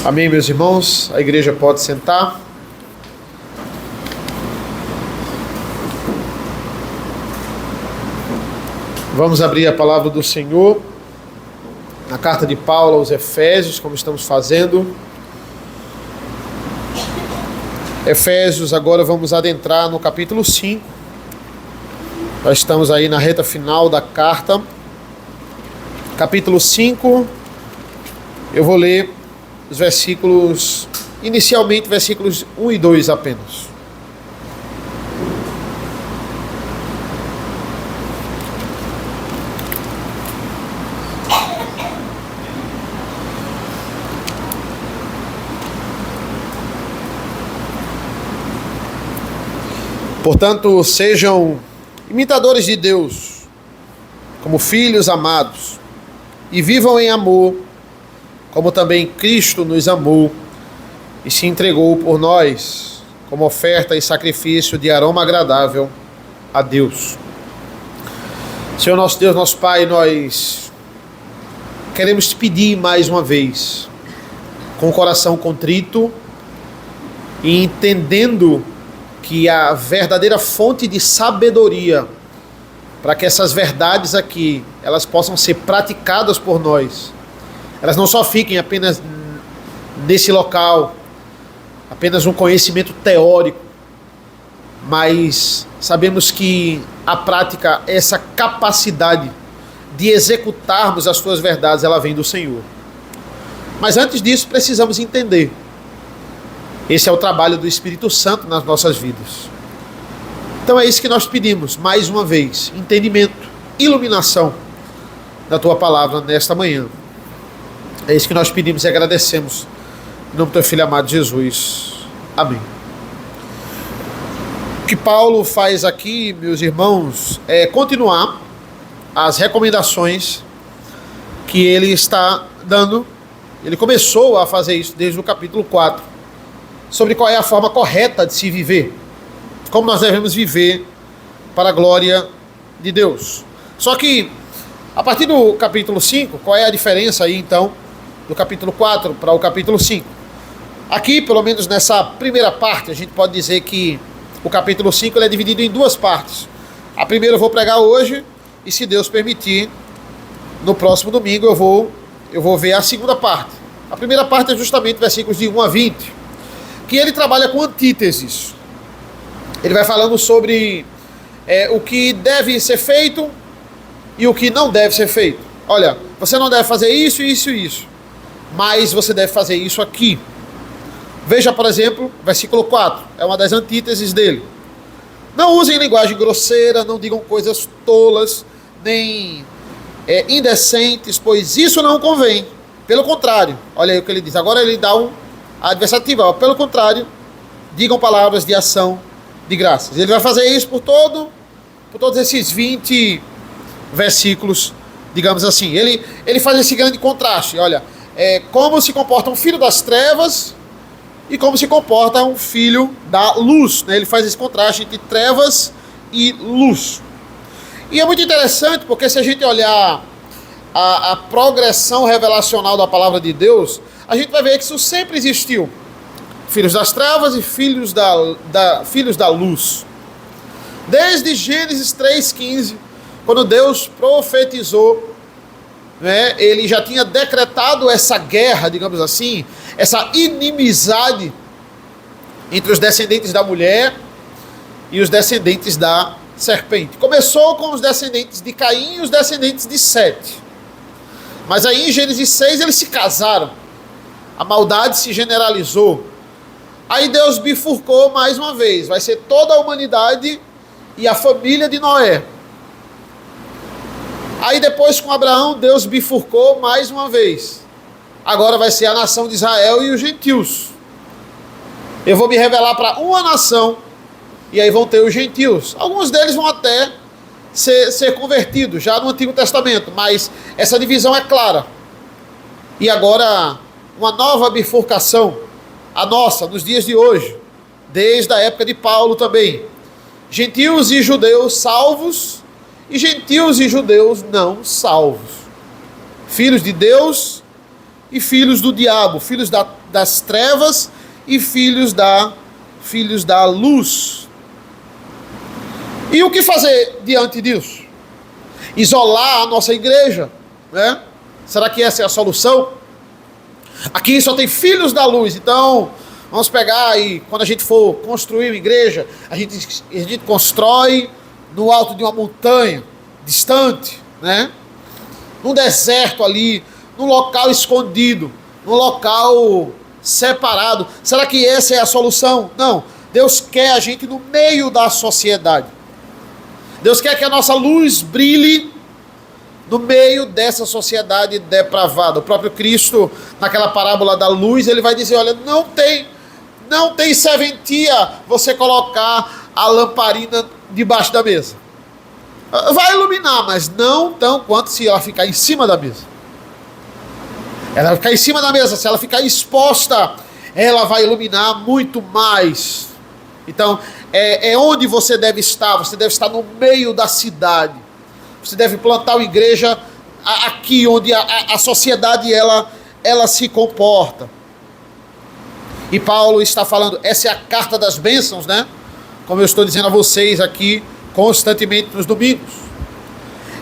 Amém, meus irmãos? A igreja pode sentar. Vamos abrir a palavra do Senhor na carta de Paulo aos Efésios, como estamos fazendo. Efésios, agora vamos adentrar no capítulo 5. Nós estamos aí na reta final da carta. Capítulo 5, eu vou ler os versículos, inicialmente versículos 1 e 2 apenas. Portanto, sejam imitadores de Deus, como filhos amados, e vivam em amor, como também Cristo nos amou e se entregou por nós, como oferta e sacrifício de aroma agradável a Deus. Senhor nosso Deus, nosso Pai, nós queremos te pedir mais uma vez, com o coração contrito e entendendo que a verdadeira fonte de sabedoria para que essas verdades aqui elas possam ser praticadas por nós, elas não só fiquem apenas nesse local, apenas um conhecimento teórico, mas sabemos que a prática, essa capacidade de executarmos as tuas verdades, ela vem do Senhor. Mas antes disso precisamos entender. Esse é o trabalho do Espírito Santo nas nossas vidas. Então é isso que nós pedimos, mais uma vez, entendimento, iluminação da tua palavra nesta manhã. É isso que nós pedimos e agradecemos. Em nome do teu Filho amado Jesus. Amém. O que Paulo faz aqui, meus irmãos, é continuar as recomendações que ele está dando. Ele começou a fazer isso desde o capítulo 4, sobre qual é a forma correta de se viver, como nós devemos viver para a glória de Deus. Só que, a partir do capítulo 5, qual é a diferença aí então do capítulo 4 para o capítulo 5? Aqui, pelo menos nessa primeira parte, a gente pode dizer que o capítulo 5 ele é dividido em duas partes. A primeira eu vou pregar hoje, e se Deus permitir, no próximo domingo eu vou ver a segunda parte. A primeira parte é justamente versículos de 1 a 20, que ele trabalha com antíteses. Ele vai falando sobre o que deve ser feito e o que não deve ser feito. Olha, você não deve fazer isso, isso e isso, mas você deve fazer isso aqui. Veja, por exemplo, versículo 4, é uma das antíteses dele. Não usem linguagem grosseira, não digam coisas tolas, nem indecentes, pois isso não convém. Pelo contrário, olha aí o que ele diz. Agora ele dá a adversativa. Pelo contrário, digam palavras de ação de graças. Ele vai fazer isso por todos esses 20 versículos, digamos assim. Ele faz esse grande contraste. Olha, como se comporta um filho das trevas e como se comporta um filho da luz, né? Ele faz esse contraste entre trevas e luz. E é muito interessante porque se a gente olhar a progressão revelacional da palavra de Deus, a gente vai ver que isso sempre existiu. Filhos das trevas e filhos da luz. Desde Gênesis 3,15, quando Deus profetizou, né, ele já tinha decretado essa guerra, digamos assim, essa inimizade entre os descendentes da mulher e os descendentes da serpente. Começou com os descendentes de Caim e os descendentes de Sete. Mas aí em Gênesis 6 eles se casaram. A maldade se generalizou. Aí Deus bifurcou mais uma vez. Vai ser toda a humanidade e a família de Noé. Aí depois com Abraão, Deus bifurcou mais uma vez. Agora vai ser a nação de Israel e os gentios. Eu vou me revelar para uma nação e aí vão ter os gentios. Alguns deles vão até ser convertidos já no Antigo Testamento, mas essa divisão é clara. E agora uma nova bifurcação, a nossa, nos dias de hoje, desde a época de Paulo também. Gentios e judeus salvos e gentios e judeus não salvos. Filhos de Deus e filhos do diabo, filhos das trevas e filhos da luz. E o que fazer diante disso? Isolar a nossa igreja, né? Será que essa é a solução? Aqui só tem filhos da luz, então vamos pegar e quando a gente for construir uma igreja, a gente constrói no alto de uma montanha, distante, né? Num deserto ali, num local escondido, num local separado. Será que essa é a solução? Não. Deus quer a gente no meio da sociedade. Deus quer que a nossa luz brilhe no meio dessa sociedade depravada. O próprio Cristo, naquela parábola da luz, ele vai dizer, olha, não tem serventia você colocar a lamparina debaixo da mesa. Vai iluminar, mas não tão quanto se ela ficar em cima da mesa. Ela vai ficar em cima da mesa, se ela ficar exposta, ela vai iluminar muito mais. Então, é onde você deve estar no meio da cidade. Você deve plantar uma igreja aqui, onde a sociedade ela se comporta. E Paulo está falando, essa é a carta das bênçãos, né? Como eu estou dizendo a vocês aqui, constantemente nos domingos.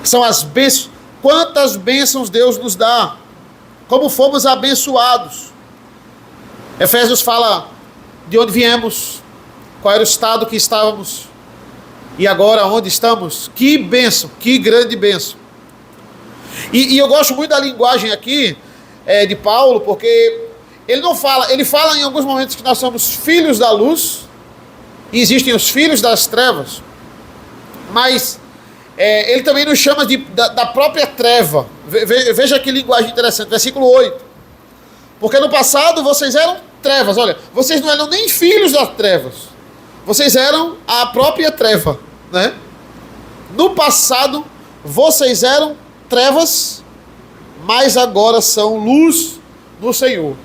São as bênçãos. Quantas bênçãos Deus nos dá. Como fomos abençoados. Efésios fala de onde viemos, qual era o estado que estávamos e agora onde estamos. Que bênção, que grande bênção. E eu gosto muito da linguagem aqui de Paulo, porque ele fala em alguns momentos que nós somos filhos da luz e existem os filhos das trevas, mas ele também nos chama da própria treva. Veja que linguagem interessante, versículo 8. Porque no passado vocês eram trevas, olha, vocês não eram nem filhos das trevas, vocês eram a própria treva, né? No passado vocês eram trevas, mas agora são luz do Senhor.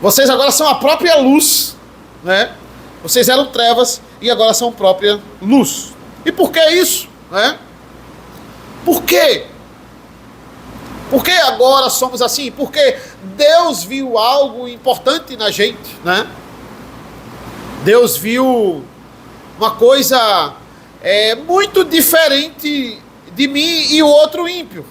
Vocês agora são a própria luz, né? Vocês eram trevas e agora são própria luz. E por que isso, né? Por quê? Por que agora somos assim? Porque Deus viu algo importante na gente, né? Deus viu uma coisa muito diferente de mim e o outro ímpio.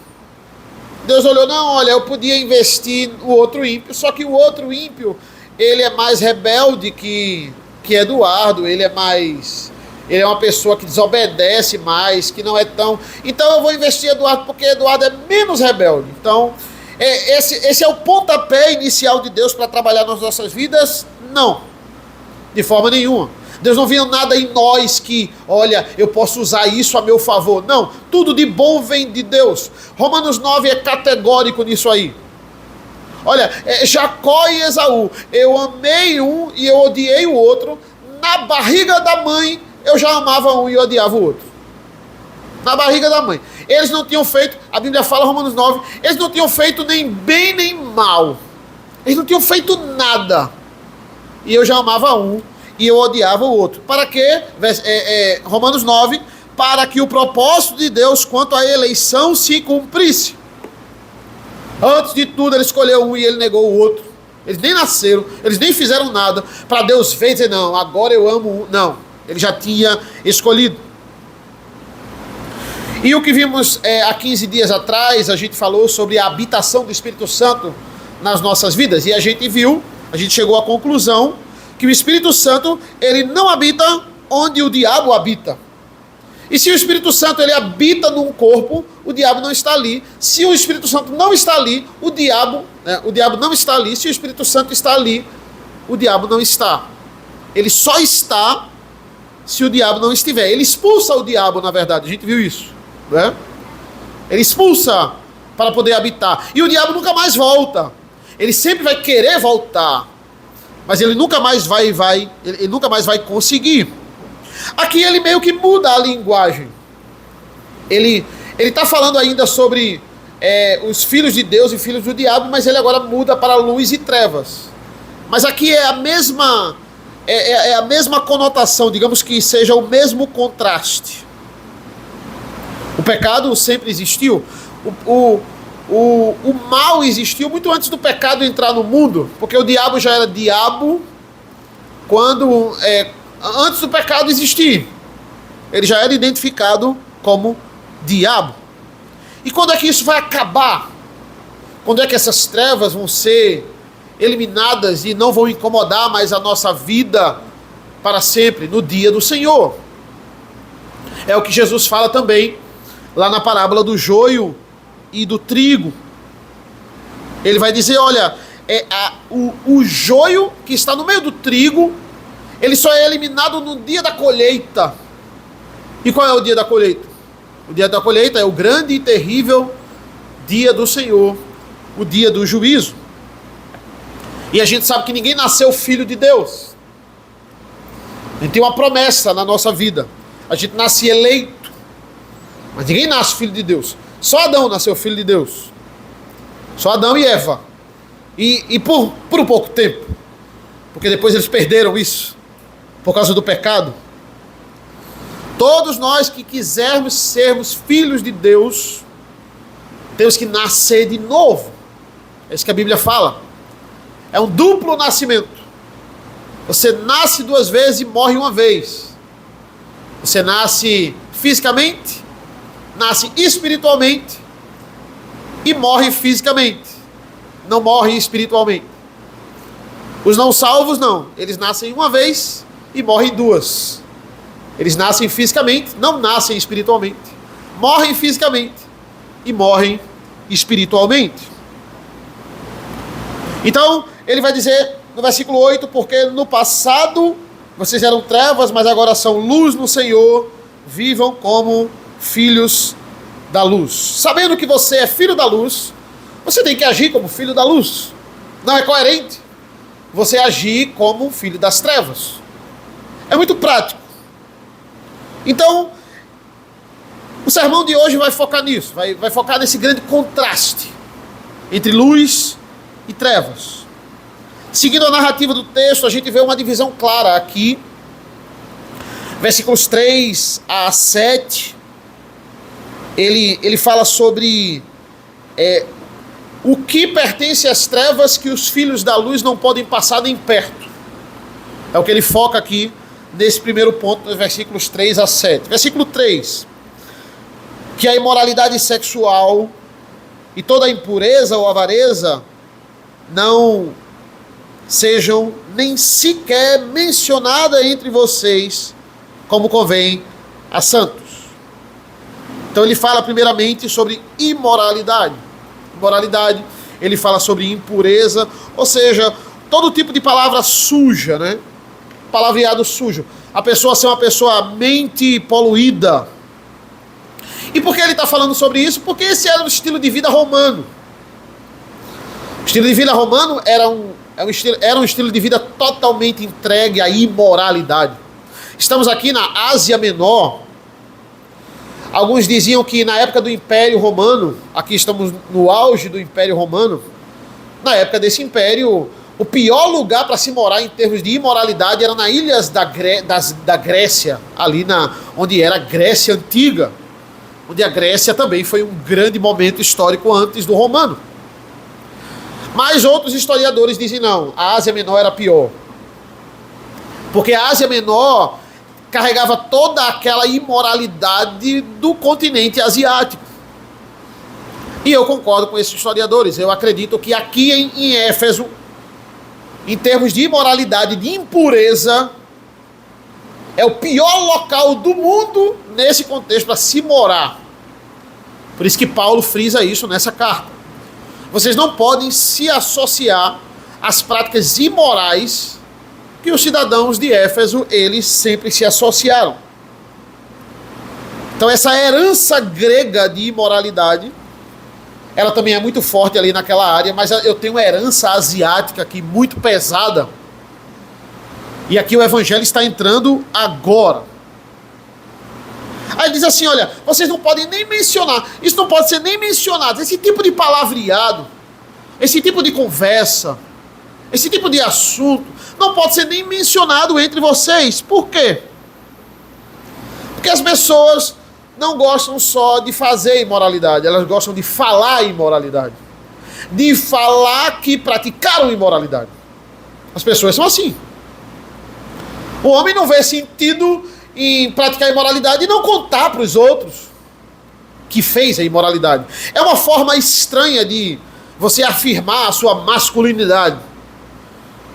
Deus olhou, não, olha, eu podia investir no outro ímpio, só que o outro ímpio, ele é mais rebelde que Eduardo, ele é uma pessoa que desobedece mais, que não é tão... Então eu vou investir em Eduardo, porque Eduardo é menos rebelde. Então, esse é o pontapé inicial de Deus para trabalhar nas nossas vidas? Não, de forma nenhuma. Deus não viu nada em nós que, olha, eu posso usar isso a meu favor. Não, tudo de bom vem de Deus. Romanos 9 é categórico nisso aí. Olha, Jacó e Esaú, eu amei um e eu odiei o outro. Na barriga da mãe, eu já amava um e odiava o outro. Na barriga da mãe. Eles não tinham feito, a Bíblia fala, Romanos 9, eles não tinham feito nem bem nem mal. Eles não tinham feito nada. E eu já amava um e eu odiava o outro. Para quê? Romanos 9, para que o propósito de Deus quanto à eleição se cumprisse. Antes de tudo, ele escolheu um e ele negou o outro. Eles nem nasceram, eles nem fizeram nada para Deus ver e dizer, não, agora eu amo um. Não, ele já tinha escolhido. E o que vimos há 15 dias atrás, a gente falou sobre a habitação do Espírito Santo nas nossas vidas. E a gente chegou à conclusão que o Espírito Santo, ele não habita onde o diabo habita. E se o Espírito Santo ele habita num corpo, o diabo não está ali. Se o Espírito Santo não está ali, o diabo não está ali. Se o Espírito Santo está ali, o diabo não está. Ele só está se o diabo não estiver. Ele expulsa o diabo, na verdade. A gente viu isso, né? Ele expulsa para poder habitar. E o diabo nunca mais volta. Ele sempre vai querer voltar, mas ele nunca mais vai conseguir. Aqui ele meio que muda a linguagem. Ele está falando ainda sobre os filhos de Deus e filhos do diabo, mas ele agora muda para luz e trevas. Mas aqui é a mesma conotação, digamos que seja o mesmo contraste. O pecado sempre existiu. O o mal existiu muito antes do pecado entrar no mundo, porque o diabo já era diabo antes do pecado existir. Ele já era identificado como diabo. E quando é que isso vai acabar? Quando é que essas trevas vão ser eliminadas e não vão incomodar mais a nossa vida para sempre? No dia do Senhor. É o que Jesus fala também lá na parábola do joio e do trigo. Ele vai dizer, olha, o joio que está no meio do trigo, ele só é eliminado no dia da colheita. E qual é o dia da colheita? O dia da colheita é o grande e terrível dia do Senhor, o dia do juízo. E a gente sabe que ninguém nasceu filho de Deus. A gente tem uma promessa na nossa vida. A gente nasce eleito, mas ninguém nasce filho de Deus. Só Adão nasceu filho de Deus. Só Adão e Eva. E por um pouco tempo. Porque depois eles perderam isso. Por causa do pecado. Todos nós que quisermos sermos filhos de Deus, temos que nascer de novo. É isso que a Bíblia fala. É um duplo nascimento. Você nasce duas vezes e morre uma vez. Você nasce fisicamente, nasce espiritualmente e morre fisicamente. Não morre espiritualmente. Os não salvos não. Eles nascem uma vez e morrem duas. Eles nascem fisicamente, não nascem espiritualmente. Morrem fisicamente e morrem espiritualmente. Então, ele vai dizer no versículo 8, porque no passado vocês eram trevas, mas agora são luz no Senhor, vivam como filhos da luz. Sabendo que você é filho da luz, você tem que agir como filho da luz. Não é coerente você agir como filho das trevas. É muito prático. Então, o sermão de hoje vai focar nisso, vai focar nesse grande contraste entre luz e trevas. Seguindo a narrativa do texto, a gente vê uma divisão clara aqui, versículos 3 a 7, ele fala sobre o que pertence às trevas que os filhos da luz não podem passar nem perto. É o que ele foca aqui nesse primeiro ponto, dos versículos 3 a 7. Versículo 3, que a imoralidade sexual e toda a impureza ou avareza não sejam nem sequer mencionadas entre vocês, como convém a santos. Então ele fala primeiramente sobre imoralidade. Imoralidade, ele fala sobre impureza, ou seja, todo tipo de palavra suja, né? Palavreado sujo. A pessoa ser uma pessoa mente poluída. E por que ele está falando sobre isso? Porque esse era o estilo de vida romano. O estilo de vida romano era um estilo de vida totalmente entregue à imoralidade. Estamos aqui na Ásia Menor. Alguns diziam que na época do Império Romano, aqui estamos no auge do Império Romano, na época desse império, o pior lugar para se morar em termos de imoralidade era nas ilhas da Grécia, ali onde era a Grécia Antiga, onde a Grécia também foi um grande momento histórico antes do romano. Mas outros historiadores dizem não, a Ásia Menor era pior. Porque a Ásia Menor carregava toda aquela imoralidade do continente asiático. E eu concordo com esses historiadores. Eu acredito que aqui em Éfeso, em termos de imoralidade, de impureza, é o pior local do mundo nesse contexto para se morar. Por isso que Paulo frisa isso nessa carta. Vocês não podem se associar às práticas imorais que os cidadãos de Éfeso, eles sempre se associaram. Então essa herança grega de imoralidade, ela também é muito forte ali naquela área, mas eu tenho uma herança asiática aqui muito pesada. E aqui o evangelho está entrando agora. Aí diz assim, olha, vocês não podem nem mencionar, isso não pode ser nem mencionado, esse tipo de palavreado, esse tipo de conversa, esse tipo de assunto, não pode ser nem mencionado entre vocês. Por quê? Porque as pessoas não gostam só de fazer imoralidade, elas gostam de falar imoralidade. De falar que praticaram imoralidade. As pessoas são assim. O homem não vê sentido em praticar imoralidade e não contar para os outros que fez a imoralidade. É uma forma estranha de você afirmar a sua masculinidade.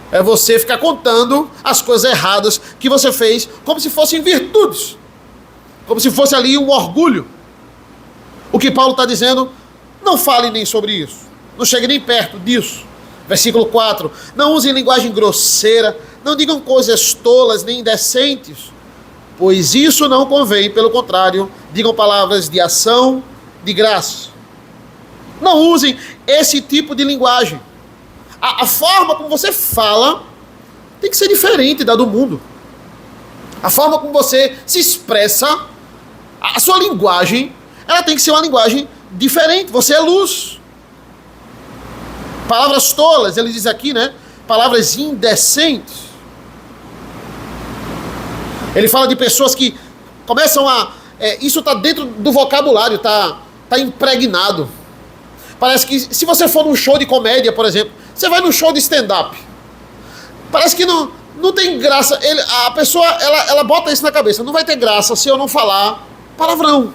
É você ficar contando as coisas erradas que você fez como se fossem virtudes. Como se fosse ali um orgulho. O que Paulo está dizendo, não fale nem sobre isso. Não chegue nem perto disso. Versículo 4. Não usem linguagem grosseira, não digam coisas tolas nem indecentes, pois isso não convém, pelo contrário, digam palavras de ação, de graça. Não usem esse tipo de linguagem. A forma como você fala tem que ser diferente da do mundo. A forma como você se expressa, a sua linguagem, ela tem que ser uma linguagem diferente. Você é luz. Palavras tolas, ele diz aqui, né? Palavras indecentes. Ele fala de pessoas que começam a... isso está dentro do vocabulário, tá impregnado. Parece que se você for num show de comédia, por exemplo, você vai num show de stand-up. Parece que não tem graça. A pessoa, ela bota isso na cabeça. Não vai ter graça se eu não falar palavrão.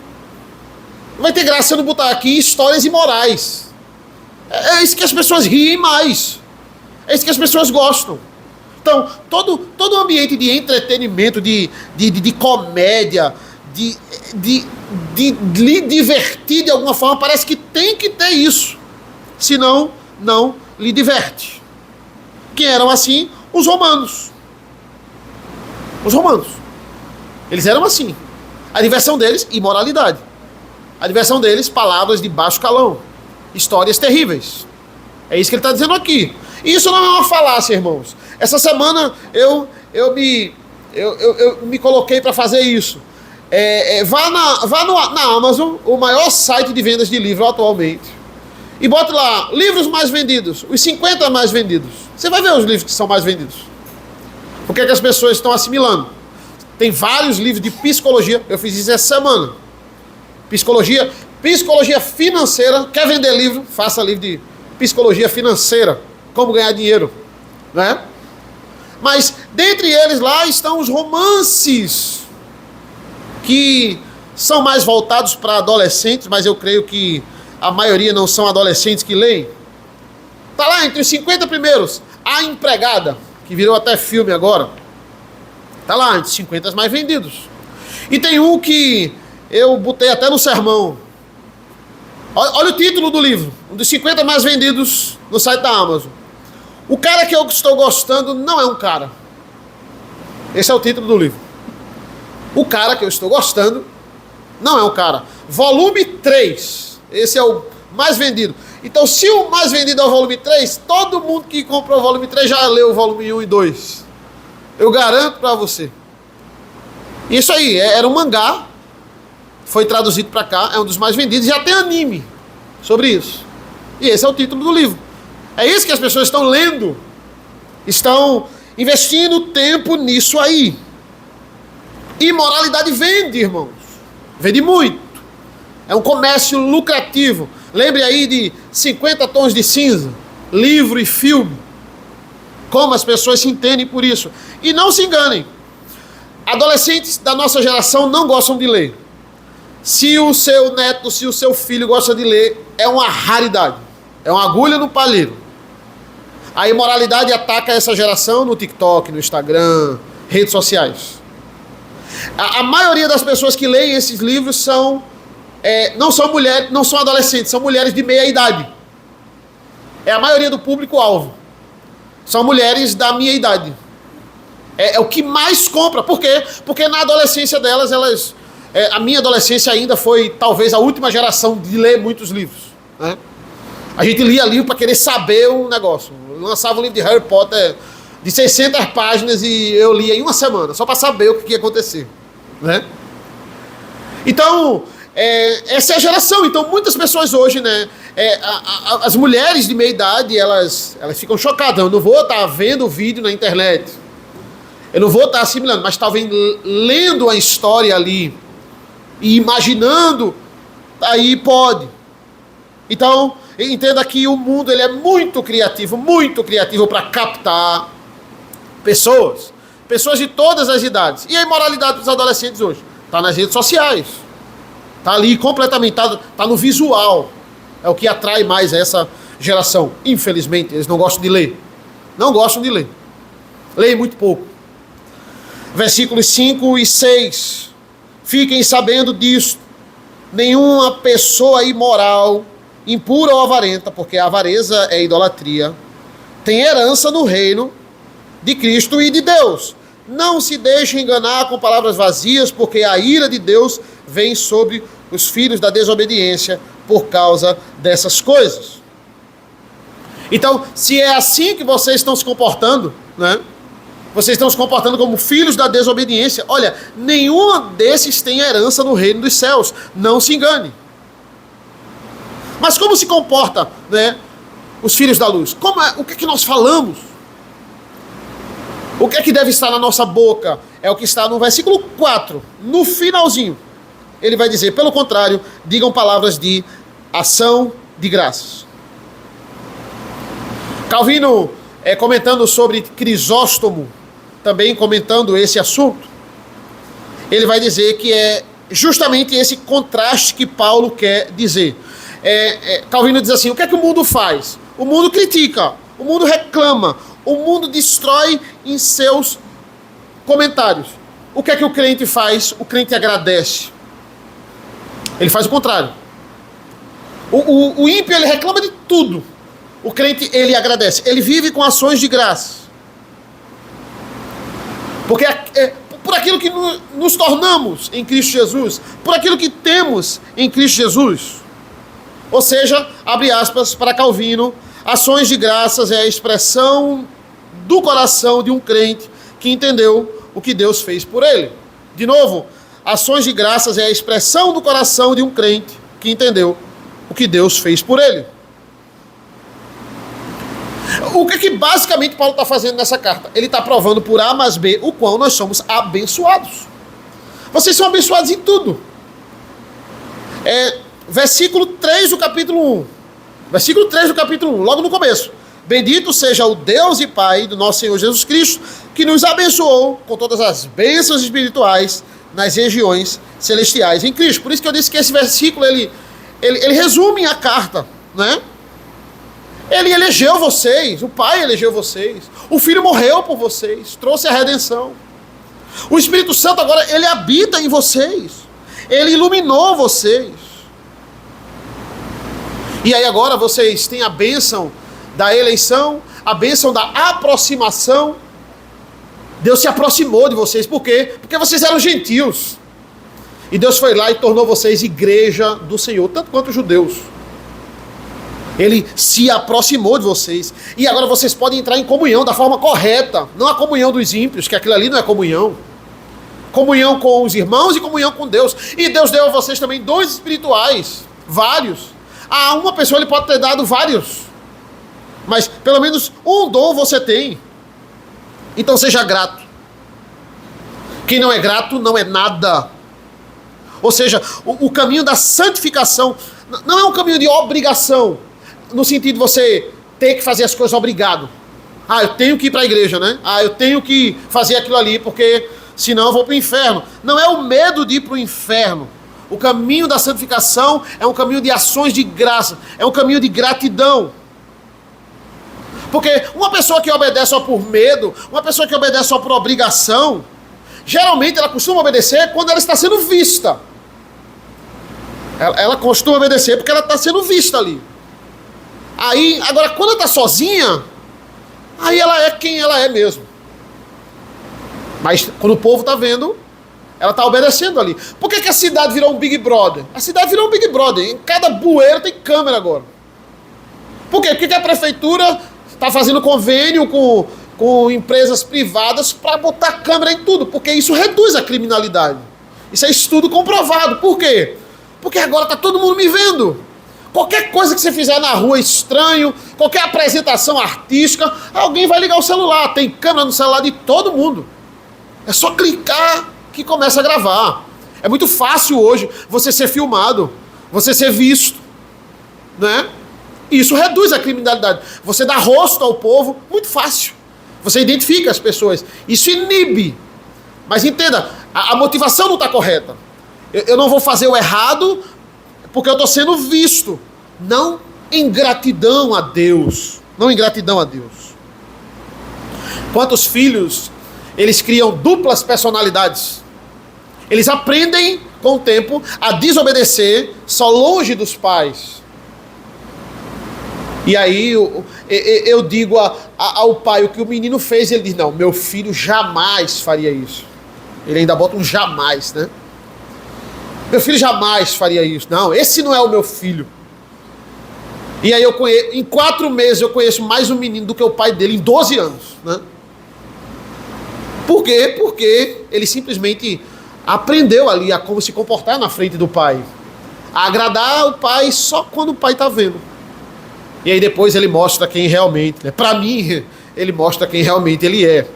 Não vai ter graça se eu não botar aqui histórias imorais. É isso que as pessoas riem mais. É isso que as pessoas gostam. Então, todo ambiente de entretenimento, de comédia, de lhe divertir de alguma forma, parece que tem que ter isso. Senão, não lhe diverte. Quem eram assim? Os romanos. Os romanos. Eles eram assim. A diversão deles, imoralidade. A diversão deles, palavras de baixo calão. Histórias terríveis. É isso que ele está dizendo aqui. E isso não é uma falácia, irmãos. Essa semana eu me coloquei para fazer isso. Vá na Amazon, o maior site de vendas de livro atualmente, e bote lá, livros mais vendidos, os 50 mais vendidos. Você vai ver os livros que são mais vendidos. O que é que as pessoas estão assimilando? Tem vários livros de psicologia, eu fiz isso essa semana. Psicologia financeira. Quer vender livro? Faça livro de psicologia financeira. Como ganhar dinheiro. Né? Mas, dentre eles lá estão os romances, que são mais voltados para adolescentes, mas eu creio que a maioria não são adolescentes que leem. Está lá entre os 50 primeiros, A Empregada, que virou até filme agora. Está lá entre os 50 mais vendidos. E tem um que eu botei até no sermão. Olha o título do livro, um dos 50 mais vendidos no site da Amazon. O cara que eu estou gostando não é um cara. Esse é o título do livro. O cara que eu estou gostando não é um cara. Volume 3. Esse é o mais vendido. Então, se o mais vendido é o volume 3, todo mundo que comprou o volume 3 já leu o volume 1 e 2. Eu garanto para você. Isso aí, era um mangá. Foi traduzido para cá, é um dos mais vendidos. Já tem anime sobre isso. E esse é o título do livro. É isso que as pessoas estão lendo. Estão investindo tempo nisso aí. Imoralidade vende, irmãos. Vende muito. É um comércio lucrativo. Lembre aí de 50 tons de cinza, livro e filme. Como as pessoas se entendem por isso. E não se enganem. Adolescentes da nossa geração não gostam de ler. Se o seu neto, se o seu filho gosta de ler, é uma raridade. É uma agulha no palheiro. A imoralidade ataca essa geração no TikTok, no Instagram, redes sociais. A maioria das pessoas que leem esses livros não são mulheres, não são adolescentes, são mulheres de meia idade. É a maioria do público-alvo. São mulheres da minha idade. É o que mais compra. Por quê? Porque na adolescência delas, a minha adolescência ainda foi talvez a última geração de ler muitos livros. Né? A gente lia livro para querer saber um negócio. Eu lançava um livro de Harry Potter de 600 páginas e eu lia em uma semana, só para saber o que ia acontecer. Né? Então, essa é a geração. Então, muitas pessoas hoje, né, as mulheres de meia idade, elas ficam chocadas. Eu não vou estar vendo o vídeo na internet. Eu não vou estar assimilando, mas talvez lendo a história ali e imaginando, aí pode. Então, entenda que o mundo ele é muito criativo para captar pessoas de todas as idades. E a imoralidade dos adolescentes hoje? Está nas redes sociais. Está ali completamente, está no visual. É o que atrai mais essa geração. Infelizmente, eles não gostam de ler. Não gostam de ler. Leem muito pouco. Versículos 5 e 6. Fiquem sabendo disto. Nenhuma pessoa imoral, impura ou avarenta, porque a avareza é idolatria, tem herança no reino de Cristo e de Deus. Não se deixe enganar com palavras vazias, porque a ira de Deus vem sobre os filhos da desobediência por causa dessas coisas. Então, se é assim que vocês estão se comportando, né? Vocês estão se comportando como filhos da desobediência. Olha, nenhum desses tem herança no reino dos céus. Não se engane. Mas como se comporta, né, os filhos da luz? O que é que nós falamos? O que é que deve estar na nossa boca? É o que está no versículo 4, no finalzinho. Ele vai dizer, pelo contrário, digam palavras de ação de graças. Calvino, comentando sobre Crisóstomo, também comentando esse assunto, ele vai dizer que é justamente esse contraste que Paulo quer dizer. Calvino diz assim, o que é que o mundo faz? O mundo critica, o mundo reclama, o mundo destrói em seus comentários. O que é que o crente faz? O crente agradece. Ele faz o contrário. O ímpio, ele reclama de tudo. O crente, ele agradece. Ele vive com ações de graça. Porque por aquilo que nos tornamos em Cristo Jesus, por aquilo que temos em Cristo Jesus. Ou seja, abre aspas para Calvino, ações de graças é a expressão do coração de um crente que entendeu o que Deus fez por ele. De novo, ações de graças é a expressão do coração de um crente que entendeu o que Deus fez por ele. O que basicamente Paulo está fazendo nessa carta? Ele está provando por A mais B o quão nós somos abençoados. Vocês são abençoados em tudo. Versículo 3 do capítulo 1. Versículo 3 do capítulo 1, logo no começo. Bendito seja o Deus e Pai do nosso Senhor Jesus Cristo, que nos abençoou com todas as bênçãos espirituais nas regiões celestiais em Cristo. Por isso que eu disse que esse versículo, ele resume a carta, né? Ele elegeu vocês, o Pai elegeu vocês, o Filho morreu por vocês, trouxe a redenção. O Espírito Santo agora, ele habita em vocês, ele iluminou vocês. E aí agora vocês têm a bênção da eleição, a bênção da aproximação. Deus se aproximou de vocês, por quê? Porque vocês eram gentios. E Deus foi lá e tornou vocês igreja do Senhor, tanto quanto os judeus. Ele se aproximou de vocês. E agora vocês podem entrar em comunhão da forma correta. Não a comunhão dos ímpios, que aquilo ali não é comunhão. Comunhão com os irmãos e comunhão com Deus. E Deus deu a vocês também dons espirituais. Vários. A uma pessoa ele pode ter dado vários. Mas pelo menos um dom você tem. Então seja grato. Quem não é grato não é nada. Ou seja, o caminho da santificação não é um caminho de obrigação. No sentido de você ter que fazer as coisas obrigado. Eu tenho que ir para a igreja, né? Eu tenho que fazer aquilo ali, porque senão eu vou para o inferno. Não é o medo de ir para o inferno. O caminho da santificação é um caminho de ações de graça. É um caminho de gratidão. Porque uma pessoa que obedece só por medo, uma pessoa que obedece só por obrigação, geralmente ela costuma obedecer quando ela está sendo vista. Ela costuma obedecer porque ela está sendo vista ali. Aí, agora, quando ela está sozinha, aí ela é quem ela é mesmo. Mas quando o povo está vendo, ela está obedecendo ali. Por que a cidade virou um Big Brother? A cidade virou um Big Brother. Em cada bueiro tem câmera agora. Por quê? Porque a prefeitura está fazendo convênio com empresas privadas para botar câmera em tudo. Porque isso reduz a criminalidade. Isso é estudo comprovado. Por quê? Porque agora está todo mundo me vendo. Qualquer coisa que você fizer na rua estranho, qualquer apresentação artística, alguém vai ligar o celular. Tem câmera no celular de todo mundo. É só clicar que começa a gravar. É muito fácil hoje você ser filmado, você ser visto, né? Isso reduz a criminalidade. Você dá rosto ao povo, muito fácil. Você identifica as pessoas. Isso inibe. Mas entenda, a motivação não está correta. Eu não vou fazer o errado porque eu estou sendo visto. Não em gratidão a Deus. Não em gratidão a Deus. Quantos filhos, eles criam duplas personalidades. Eles aprendem, com o tempo, a desobedecer só longe dos pais. E aí eu digo ao pai o que o menino fez, ele diz, não, meu filho jamais faria isso. Ele ainda bota um jamais, né? Meu filho jamais faria isso. Não, esse não é o meu filho. E aí em 4 meses eu conheço mais um menino do que o pai dele em 12 anos, né? Por quê? Porque ele simplesmente aprendeu ali a como se comportar na frente do pai. A agradar o pai só quando o pai está vendo. E aí depois ele mostra quem realmente, né? Para mim, ele mostra quem realmente ele é.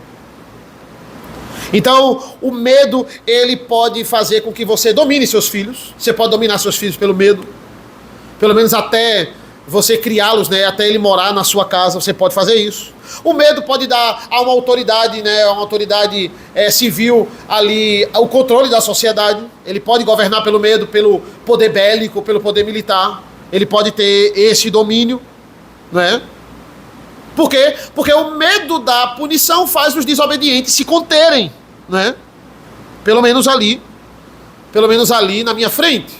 Então, o medo, ele pode fazer com que você domine seus filhos. Você pode dominar seus filhos pelo medo. Pelo menos até você criá-los, né? Até ele morar na sua casa, você pode fazer isso. O medo pode dar a uma autoridade, né? A uma autoridade civil ali, o controle da sociedade. Ele pode governar pelo medo, pelo poder bélico, pelo poder militar. Ele pode ter esse domínio. Não é? Por quê? Porque o medo da punição faz os desobedientes se conterem, não é? Pelo menos ali na minha frente.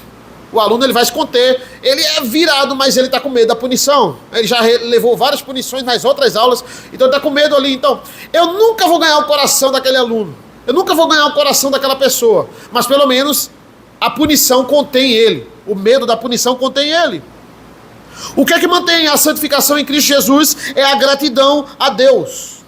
O aluno, ele vai se conter, ele é virado, mas ele está com medo da punição. Ele já levou várias punições nas outras aulas, então ele está com medo ali. Então, eu nunca vou ganhar o coração daquele aluno, eu nunca vou ganhar o coração daquela pessoa, mas pelo menos a punição contém ele, o medo da punição contém ele. O que é que mantém a santificação em Cristo Jesus? É a gratidão a Deus.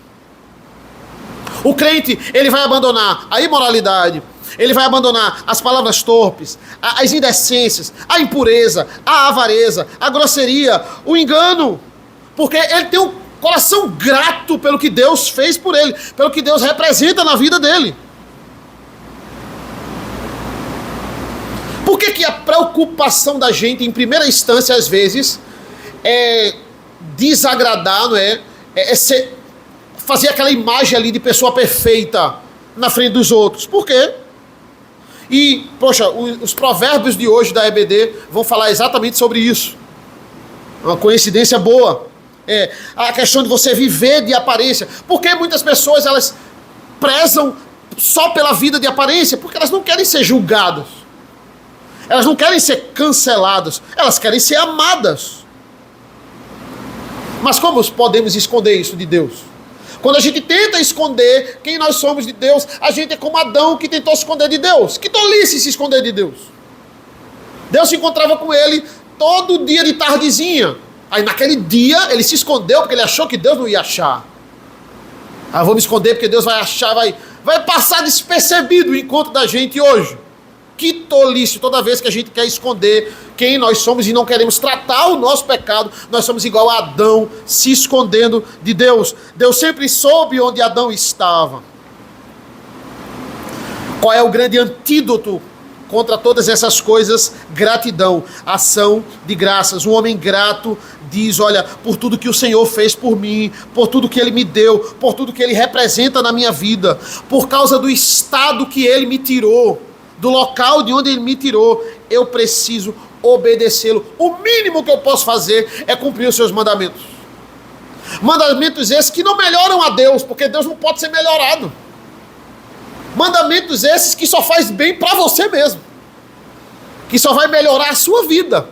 O crente, ele vai abandonar a imoralidade, ele vai abandonar as palavras torpes, as indecências, a impureza, a avareza, a grosseria, o engano, porque ele tem um coração grato pelo que Deus fez por ele, pelo que Deus representa na vida dele. Por que a preocupação da gente, em primeira instância, às vezes, é desagradar, não é? Fazer aquela imagem ali de pessoa perfeita na frente dos outros. Por quê? E, poxa, os provérbios de hoje da EBD vão falar exatamente sobre isso. Uma coincidência boa. A questão de você viver de aparência. Por que muitas pessoas, elas prezam só pela vida de aparência? Porque elas não querem ser julgadas. Elas não querem ser canceladas, elas querem ser amadas. Mas como podemos esconder isso de Deus? Quando a gente tenta esconder quem nós somos de Deus, a gente é como Adão que tentou se esconder de Deus. Que tolice se esconder de Deus. Deus se encontrava com ele todo dia de tardezinha. Aí naquele dia ele se escondeu porque ele achou que Deus não ia achar. Ah, vou me esconder porque Deus vai achar, vai passar despercebido o encontro da gente hoje. Que tolice, toda vez que a gente quer esconder quem nós somos e não queremos tratar o nosso pecado, nós somos igual a Adão, se escondendo de Deus. Deus sempre soube onde Adão estava. Qual é o grande antídoto contra todas essas coisas? Gratidão, ação de graças. Um homem grato diz, olha, por tudo que o Senhor fez por mim, por tudo que Ele me deu, por tudo que Ele representa na minha vida, por causa do estado que Ele me tirou, do local de onde Ele me tirou, eu preciso obedecê-lo. O mínimo que eu posso fazer é cumprir os seus mandamentos. Mandamentos esses que não melhoram a Deus, porque Deus não pode ser melhorado. Mandamentos esses que só faz bem para você mesmo, que só vai melhorar a sua vida.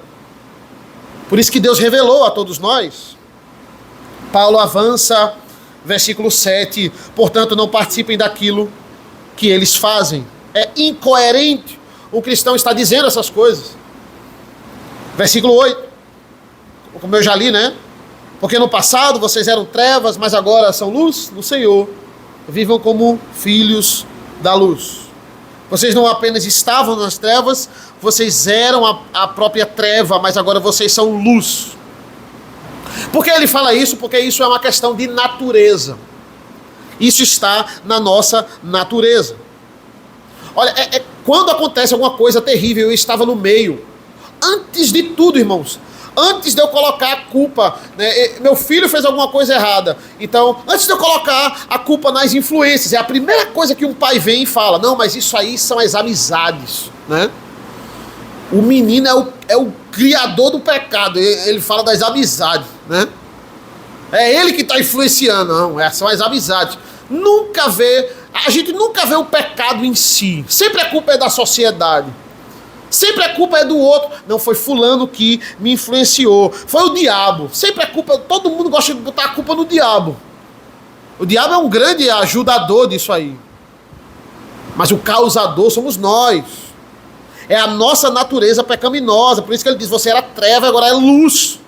Por isso que Deus revelou a todos nós. Paulo avança, versículo 7, portanto não participem daquilo que eles fazem. É incoerente o cristão está dizendo essas coisas. Versículo 8, como eu já li, né? Porque no passado vocês eram trevas, mas agora são luz no Senhor. Vivam como filhos da luz. Vocês não apenas estavam nas trevas, vocês eram a própria treva, mas agora vocês são luz. Por que ele fala isso? Porque isso é uma questão de natureza. Isso está na nossa natureza. Olha, Quando acontece alguma coisa terrível, eu estava no meio. Antes de tudo, irmãos, antes de eu colocar a culpa, né, meu filho fez alguma coisa errada, então, antes de eu colocar a culpa nas influências, é a primeira coisa que um pai vem e fala, não, mas isso aí são as amizades, né? O menino é o criador do pecado, ele fala das amizades, né? É ele que está influenciando, não, são as amizades. A gente nunca vê o pecado em si, sempre a culpa é da sociedade. Sempre a culpa é do outro. Não, foi fulano que me influenciou. Foi o diabo. Sempre a culpa... Todo mundo gosta de botar a culpa no diabo. O diabo é um grande ajudador disso aí. Mas o causador somos nós. É a nossa natureza pecaminosa. Por isso que ele diz, você era treva, agora é luz.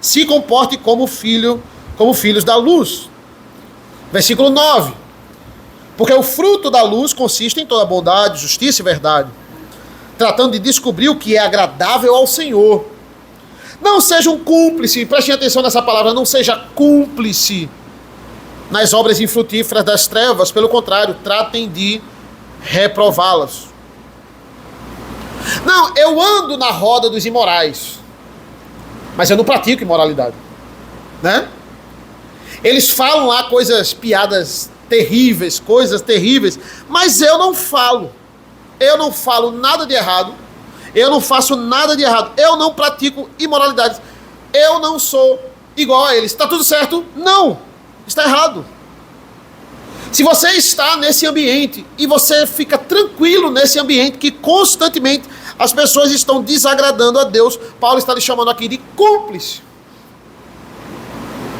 Se comporte como filhos da luz. Versículo 9. Porque o fruto da luz consiste em toda bondade, justiça e verdade, tratando de descobrir o que é agradável ao Senhor. Não seja um cúmplice, prestem atenção nessa palavra, não seja cúmplice nas obras infrutíferas das trevas, pelo contrário, tratem de reprová-las. Não, eu ando na roda dos imorais, mas eu não pratico imoralidade, né? Eles falam lá piadas terríveis, coisas terríveis, mas eu não falo. Eu não falo nada de errado, eu não faço nada de errado, eu não pratico imoralidades, eu não sou igual a eles. Está tudo certo? Não, está errado. Se você está nesse ambiente e você fica tranquilo nesse ambiente que constantemente as pessoas estão desagradando a Deus, Paulo está lhe chamando aqui de cúmplice.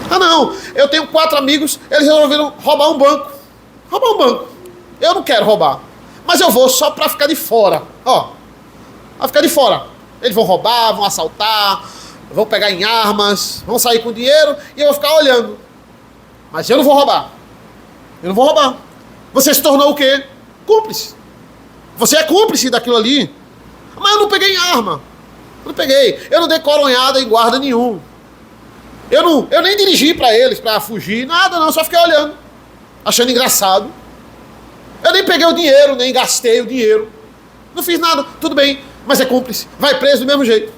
Ah não, eu tenho 4 amigos, eles resolveram roubar um banco. Roubar um banco. Eu não quero roubar. Mas eu vou só para ficar de fora. Ó, para ficar de fora. Eles vão roubar, vão assaltar, vão pegar em armas, vão sair com dinheiro e eu vou ficar olhando. Mas eu não vou roubar. Eu não vou roubar. Você se tornou o quê? Cúmplice. Você é cúmplice daquilo ali. Mas eu não peguei em arma. Eu não peguei. Eu não dei coronhada em guarda nenhum. Eu nem dirigi para eles, para fugir. Nada não, só fiquei olhando. Achando engraçado. Eu nem peguei o dinheiro, nem gastei o dinheiro. Não fiz nada, tudo bem, mas é cúmplice. Vai preso do mesmo jeito.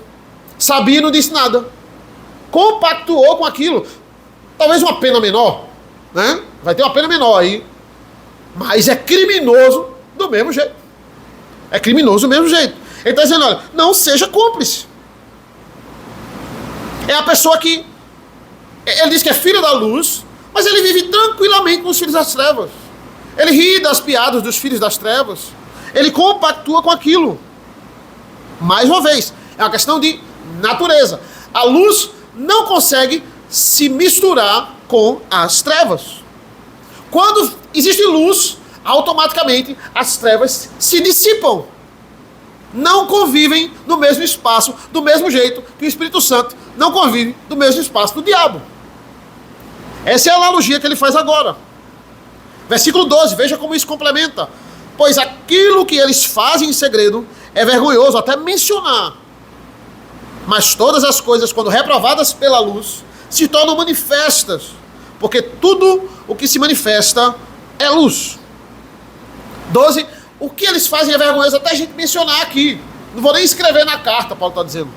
Sabia e não disse nada. Compactuou com aquilo. Talvez uma pena menor, né? Vai ter uma pena menor aí. Mas é criminoso do mesmo jeito. É criminoso do mesmo jeito. Ele está dizendo, olha, não seja cúmplice. É a pessoa que... Ele diz que é filho da luz, mas ele vive tranquilamente com os filhos das trevas. Ele ri das piadas dos filhos das trevas. Ele compactua com aquilo. Mais uma vez, é uma questão de natureza. A luz não consegue se misturar com as trevas. Quando existe luz, automaticamente as trevas se dissipam. Não convivem no mesmo espaço, do mesmo jeito que o Espírito Santo não convive no mesmo espaço do diabo. Essa é a analogia que ele faz agora. Versículo 12, veja como isso complementa. Pois aquilo que eles fazem em segredo é vergonhoso até mencionar. Mas todas as coisas, quando reprovadas pela luz, se tornam manifestas. Porque tudo o que se manifesta é luz. 12, o que eles fazem é vergonhoso até a gente mencionar aqui. Não vou nem escrever na carta, Paulo está dizendo.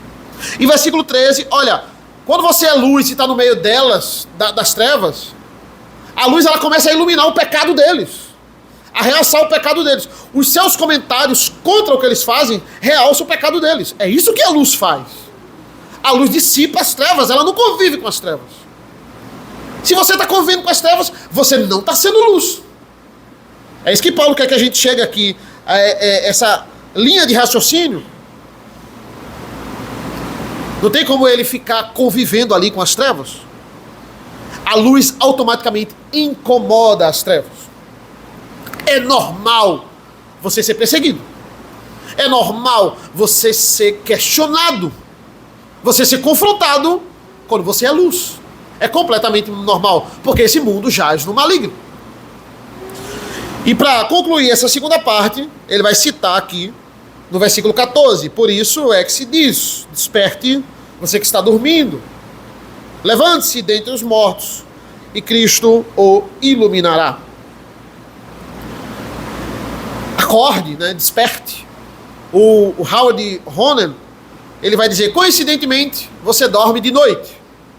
E versículo 13, olha, quando você é luz e está no meio delas, das trevas, a luz ela começa a iluminar o pecado deles, a realçar o pecado deles. Os seus comentários contra o que eles fazem realçam o pecado deles. É isso que a luz faz. A luz dissipa as trevas, ela não convive com as trevas. Se você está convivendo com as trevas, você não está sendo luz. É isso que Paulo quer que a gente chegue aqui, essa linha de raciocínio. Não tem como ele ficar convivendo ali com as trevas. A luz automaticamente incomoda as trevas. É normal você ser perseguido. É normal você ser questionado. Você ser confrontado quando você é luz. É completamente normal, porque esse mundo jaz no maligno. E para concluir essa segunda parte, ele vai citar aqui no versículo 14. Por isso é que se diz, desperte você que está dormindo. Levante-se dentre os mortos e Cristo o iluminará. Acorde, né? Desperte. O Howard Ronen, ele vai dizer, coincidentemente, você dorme de noite.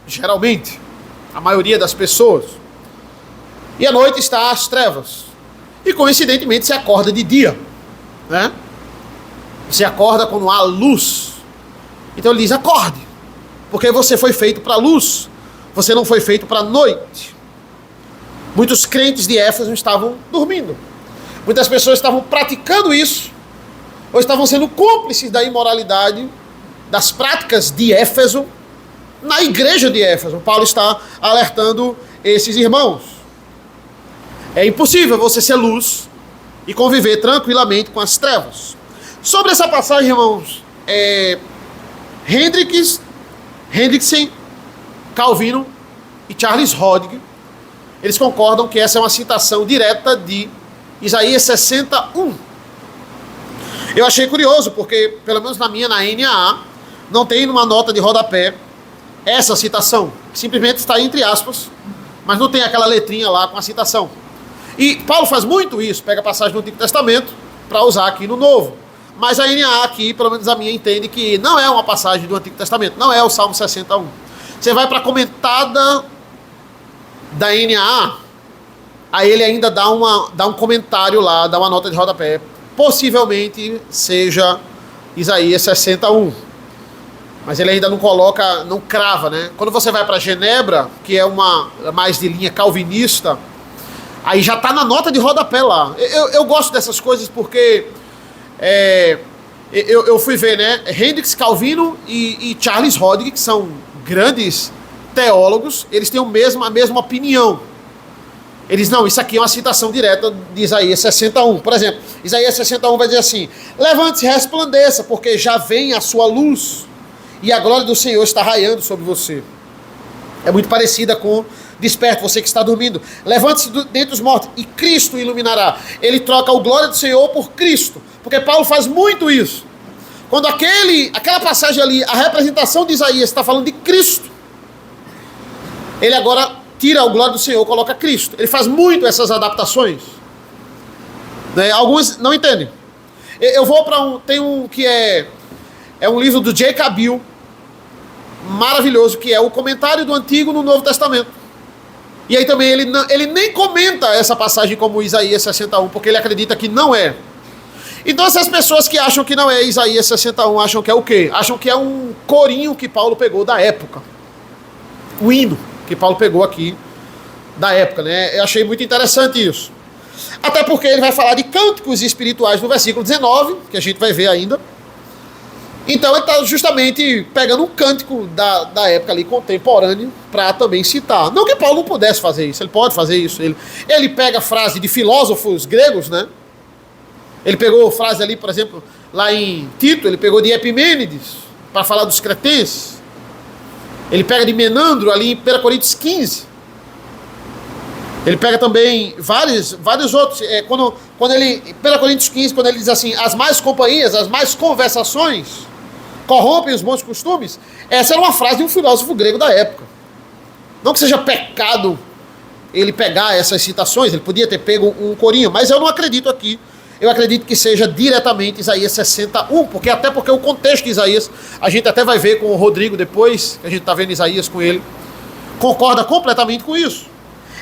Geralmente, a maioria das pessoas. E a noite está às trevas. E coincidentemente você acorda de dia, né? Você acorda quando há luz. Então ele diz, acorde, porque você foi feito para a luz, você não foi feito para a noite. Muitos crentes de Éfeso estavam dormindo. Muitas pessoas estavam praticando isso, ou estavam sendo cúmplices da imoralidade, das práticas de Éfeso, na igreja de Éfeso. Paulo está alertando esses irmãos. É impossível você ser luz e conviver tranquilamente com as trevas. Sobre essa passagem, irmãos, Hendrickson, Calvino e Charles Hodge, eles concordam que essa é uma citação direta de Isaías 61. Eu achei curioso, porque, pelo menos na NAA, não tem numa nota de rodapé essa citação. Simplesmente está entre aspas, mas não tem aquela letrinha lá com a citação. E Paulo faz muito isso, pega a passagem do Antigo Testamento para usar aqui no Novo. Mas a NAA aqui, pelo menos a minha, entende que não é uma passagem do Antigo Testamento, não é o Salmo 61. Você vai para a comentada da NAA, aí ele ainda dá um comentário lá, dá uma nota de rodapé. Possivelmente seja Isaías 61. Mas ele ainda não coloca, não crava, né? Quando você vai para Genebra, que é uma mais de linha calvinista, aí já está na nota de rodapé lá. Eu gosto dessas coisas porque eu fui ver, né? Hendricks, Calvino e Charles Hodge, que são grandes teólogos, eles têm a mesma opinião. Eles, não, isso aqui é uma citação direta de Isaías 61. Por exemplo, Isaías 61 vai dizer assim, levante-se e resplandeça, porque já vem a sua luz, e a glória do Senhor está raiando sobre você. É muito parecida com desperte, você que está dormindo. Levante-se dentre os mortos, e Cristo iluminará. Ele troca o glória do Senhor por Cristo, porque Paulo faz muito isso. Quando aquela passagem ali, a representação de Isaías está falando de Cristo, ele agora tira o glória do Senhor, coloca Cristo. Ele faz muito essas adaptações. Né? Alguns não entendem. Eu vou para tem um que é um livro do J. Cabil, maravilhoso, que é o comentário do Antigo no Novo Testamento. E aí também ele nem comenta essa passagem como Isaías 61, porque ele acredita que não é. Então essas pessoas que acham que não é Isaías 61, acham que é o quê? Acham que é um corinho que Paulo pegou da época. O hino que Paulo pegou aqui da época, né? Eu achei muito interessante isso. Até porque ele vai falar de cânticos espirituais no versículo 19, que a gente vai ver ainda. Então ele está justamente pegando um cântico da época ali contemporâneo para também citar. Não que Paulo não pudesse fazer isso, ele pode fazer isso. Ele pega frase de filósofos gregos, né? Ele pegou frase ali, por exemplo, lá em Tito, ele pegou de Epimênides para falar dos cretenses. Ele pega de Menandro ali em 1 Coríntios 15. Ele pega também vários outros. Quando ele, 1 Coríntios 15, quando ele diz assim, as más companhias, as más conversações corrompem os bons costumes, essa era uma frase de um filósofo grego da época. Não que seja pecado ele pegar essas citações, ele podia ter pego um corinho, mas eu não acredito aqui. Eu acredito que seja diretamente Isaías 61, porque o contexto de Isaías, a gente até vai ver com o Rodrigo depois, que a gente está vendo Isaías com ele, concorda completamente com isso.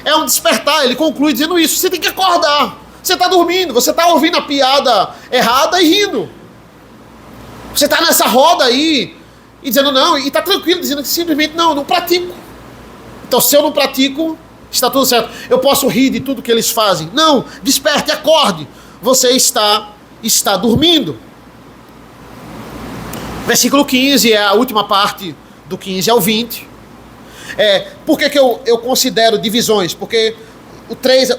É um despertar, ele conclui dizendo isso, você tem que acordar, você está dormindo, você está ouvindo a piada errada e rindo. Você está nessa roda aí, e dizendo não, e está tranquilo, dizendo que simplesmente não, eu não pratico. Então se eu não pratico, está tudo certo. Eu posso rir de tudo que eles fazem. Não, desperte, acorde. Você está dormindo. Versículo 15 é a última parte do 15 ao 20. Por que eu considero divisões? Porque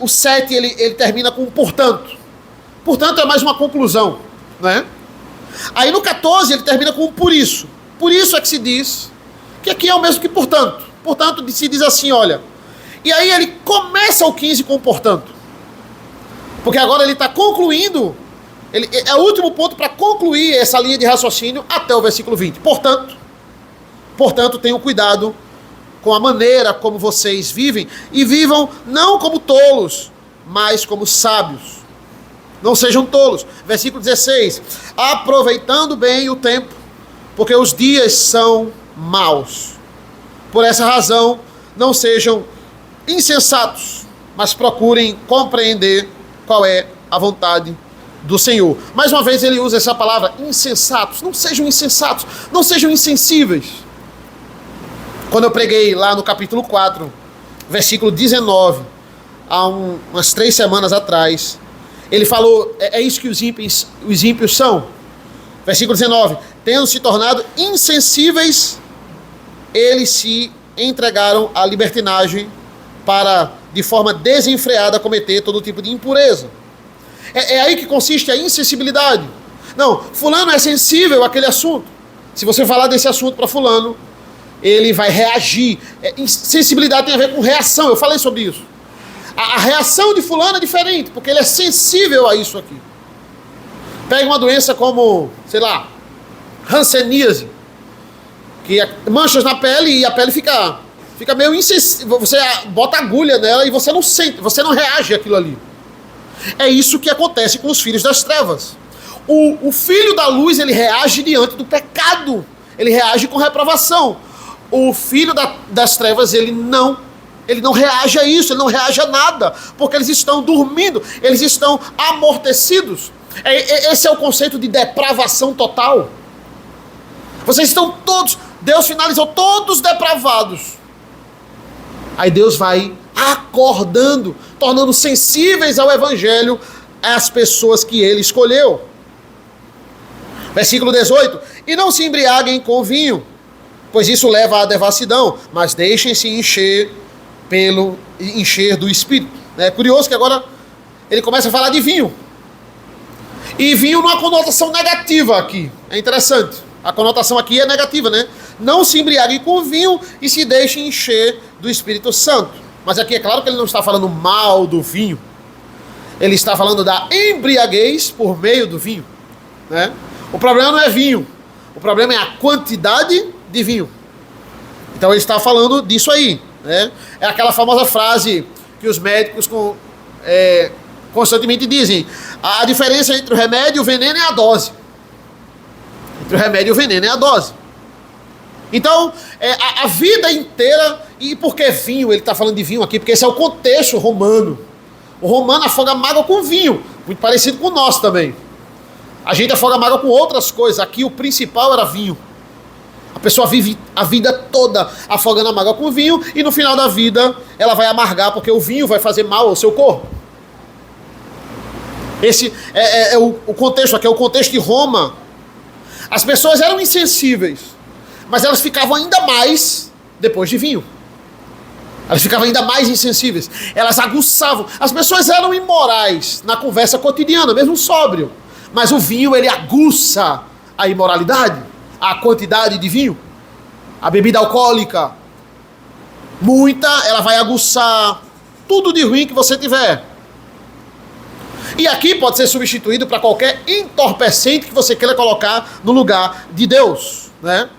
o 7 ele termina com portanto. Portanto é mais uma conclusão, né? Aí no 14 ele termina com por isso. Por isso é que se diz que aqui é o mesmo que portanto. Portanto se diz assim, olha. E aí ele começa o 15 com portanto. Porque agora ele está concluindo, é o último ponto para concluir essa linha de raciocínio até o versículo 20. Portanto, tenham cuidado com a maneira como vocês vivem, e vivam não como tolos, mas como sábios. Não sejam tolos. Versículo 16. Aproveitando bem o tempo, porque os dias são maus. Por essa razão, não sejam insensatos, mas procurem compreender qual é a vontade do Senhor. Mais uma vez ele usa essa palavra, insensatos. Não sejam insensatos, não sejam insensíveis. Quando eu preguei lá no capítulo 4, versículo 19, há umas 3 semanas atrás, ele falou, é isso que os ímpios são. Versículo 19, tendo se tornado insensíveis, eles se entregaram à libertinagem para, de forma desenfreada, cometer todo tipo de impureza. É aí que consiste a insensibilidade. Não, fulano é sensível àquele assunto. Se você falar desse assunto para fulano, ele vai reagir. Sensibilidade tem a ver com reação, eu falei sobre isso. A reação de fulano é diferente, porque ele é sensível a isso aqui. Pega uma doença como, sei lá, hanseníase, que é manchas na pele e a pele fica meio insensível. Você bota agulha nela e você não sente, você não reage àquilo ali. É isso que acontece com os filhos das trevas. O filho da luz, ele reage diante do pecado. Ele reage com reprovação. O filho das trevas, ele não reage a isso, ele não reage a nada, porque eles estão dormindo, eles estão amortecidos. Esse é o conceito de depravação total. Vocês estão todos, Deus finalizou todos depravados. Aí Deus vai acordando, tornando sensíveis ao evangelho as pessoas que ele escolheu. Versículo 18. E não se embriaguem com vinho, pois isso leva à devassidão, mas deixem-se encher do Espírito. É curioso que agora ele começa a falar de vinho. E vinho numa conotação negativa aqui. É interessante. A conotação aqui é negativa, né? Não se embriaguem com vinho e se deixem encher do Espírito Santo. Mas aqui é claro que ele não está falando mal do vinho. Ele está falando da embriaguez por meio do vinho, né? O problema não é vinho. O problema é a quantidade de vinho. Então ele está falando disso aí, né? É aquela famosa frase que os médicos constantemente dizem: a diferença entre o remédio e o veneno é a dose. Entre o remédio e o veneno é a dose. Então, a vida inteira, e por que vinho? Ele está falando de vinho aqui, porque esse é o contexto romano. O romano afoga mágoa com vinho, muito parecido com o nosso também. A gente afoga mágoa com outras coisas, aqui o principal era vinho. A pessoa vive a vida toda afogando a mágoa com vinho, e no final da vida ela vai amargar, porque o vinho vai fazer mal ao seu corpo. Esse é o contexto aqui, é o contexto de Roma. As pessoas eram insensíveis, mas elas ficavam ainda mais depois de vinho. Elas ficavam ainda mais insensíveis. Elas aguçavam. As pessoas eram imorais na conversa cotidiana, mesmo sóbrio. Mas o vinho, ele aguça a imoralidade, a quantidade de vinho. A bebida alcoólica, muita, ela vai aguçar tudo de ruim que você tiver. E aqui pode ser substituído para qualquer entorpecente que você queira colocar no lugar de Deus, né?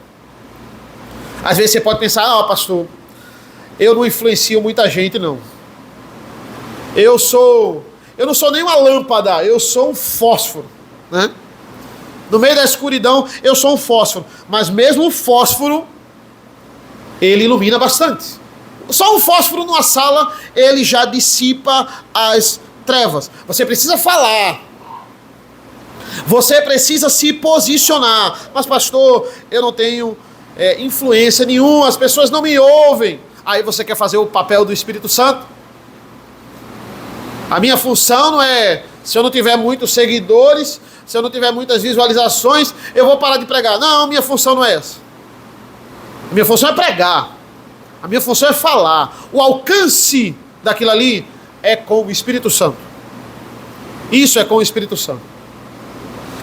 Às vezes você pode pensar: pastor, eu não influencio muita gente, não. Eu não sou nem uma lâmpada, eu sou um fósforo, né? No meio da escuridão, eu sou um fósforo. Mas mesmo o fósforo, ele ilumina bastante. Só um fósforo numa sala, ele já dissipa as trevas. Você precisa falar. Você precisa se posicionar. Mas pastor, eu não tenho influência nenhuma, as pessoas não me ouvem. Aí você quer fazer o papel do Espírito Santo? A minha função não é, se eu não tiver muitos seguidores, se eu não tiver muitas visualizações, eu vou parar de pregar. Não, minha função não é essa. A minha função é pregar. A minha função é falar. O alcance daquilo ali é com o Espírito Santo. Isso é com o Espírito Santo.